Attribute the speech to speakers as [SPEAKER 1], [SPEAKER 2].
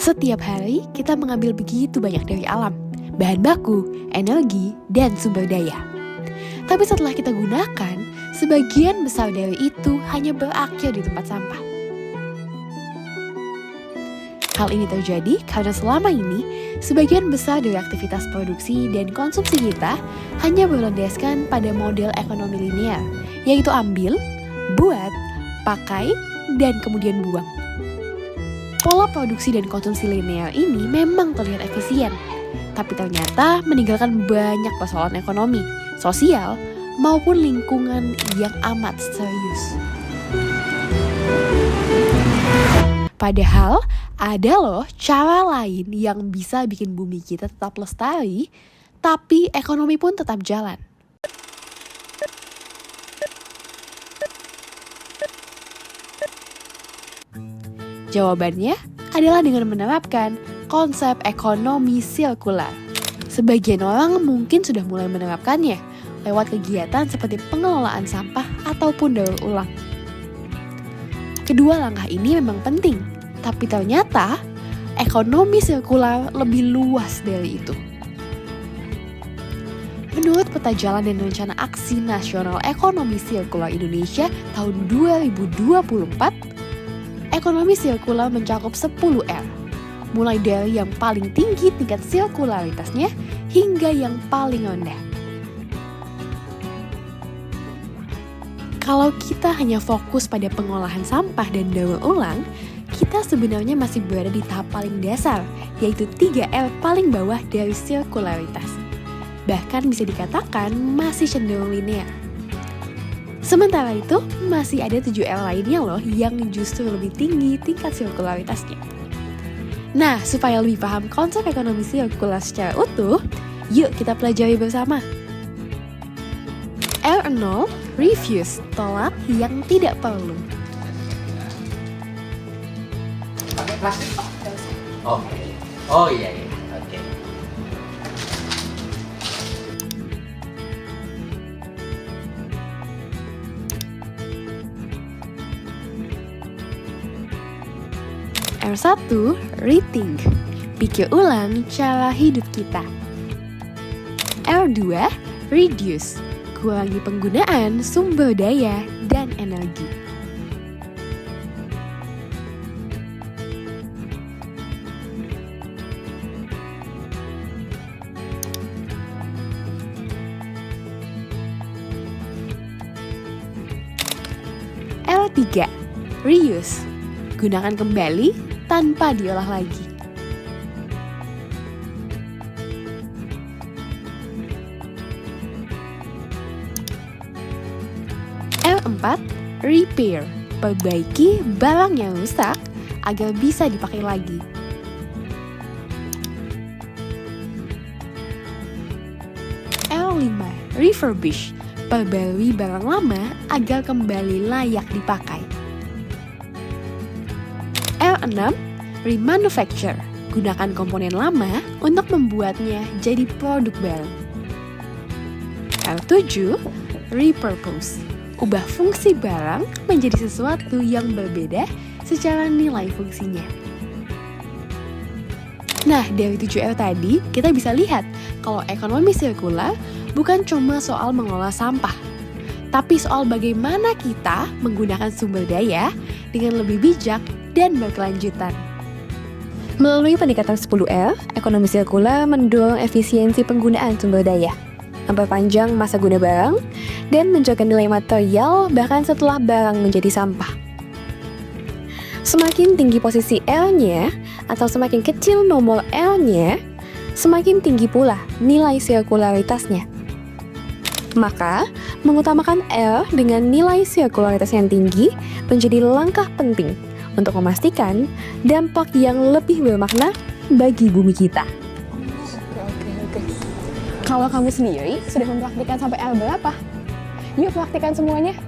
[SPEAKER 1] Setiap hari kita mengambil begitu banyak dari alam, bahan baku, energi, dan sumber daya. Tapi setelah kita gunakan, sebagian besar dari itu hanya berakhir di tempat sampah. Hal ini terjadi karena selama ini, sebagian besar dari aktivitas produksi dan konsumsi kita hanya berlandaskan pada model ekonomi linear, yaitu ambil, buat, pakai, dan kemudian buang. Pola produksi dan konsumsi linear ini memang terlihat efisien, tapi ternyata meninggalkan banyak persoalan ekonomi, sosial, maupun lingkungan yang amat serius. Padahal ada loh cara lain yang bisa bikin bumi kita tetap lestari, tapi ekonomi pun tetap jalan. Jawabannya adalah dengan menerapkan konsep ekonomi sirkular. Sebagian orang mungkin sudah mulai menerapkannya lewat kegiatan seperti pengelolaan sampah ataupun daur ulang. Kedua langkah ini memang penting, tapi ternyata ekonomi sirkular lebih luas dari itu. Menurut Peta Jalan dan Rencana Aksi Nasional Ekonomi Sirkular Indonesia tahun 2024, ekonomi sirkular mencakup 10 R, mulai dari yang paling tinggi tingkat sirkularitasnya hingga yang paling rendah. Kalau kita hanya fokus pada pengolahan sampah dan daur ulang, kita sebenarnya masih berada di tahap paling dasar, yaitu 3R paling bawah dari sirkularitas. Bahkan bisa dikatakan masih cenderung linear. Sementara itu, masih ada 7R lainnya loh yang justru lebih tinggi tingkat sirkularitasnya. Nah, supaya lebih paham konsep ekonomi sirkular secara utuh, yuk kita pelajari bersama. R0, refuse, tolak yang tidak perlu.
[SPEAKER 2] Pakai plastik? Oke. Oh iya. Oke.
[SPEAKER 1] R1, rethink, pikir ulang cara hidup kita. R2, reduce, kurangi penggunaan sumber daya dan energi. R3, reuse, gunakan kembali tanpa diolah lagi. R4, repair, perbaiki barang yang rusak agar bisa dipakai lagi. R5, refurbish, perbarui barang lama agar kembali layak dipakai. R6, remanufacture, gunakan komponen lama untuk membuatnya jadi produk baru. R7, repurpose, ubah fungsi barang menjadi sesuatu yang berbeda secara nilai fungsinya. Nah, dari 7R tadi, kita bisa lihat kalau ekonomi sirkular bukan cuma soal mengolah sampah, tapi soal bagaimana kita menggunakan sumber daya dengan lebih bijak dan berkelanjutan.
[SPEAKER 3] Melalui pendekatan 10R, ekonomi sirkular mendorong efisiensi penggunaan sumber daya, memperpanjang masa guna barang, dan menjaga nilai material bahkan setelah barang menjadi sampah. Semakin tinggi posisi R-nya, atau semakin kecil nomor R-nya, semakin tinggi pula nilai sirkularitasnya. Maka, mengutamakan R dengan nilai sirkularitas yang tinggi menjadi langkah penting untuk memastikan dampak yang lebih bermakna bagi bumi kita.
[SPEAKER 4] Oke. Kalau kamu sendiri sudah mempraktikkan sampai R berapa? Yuk praktikkan semuanya.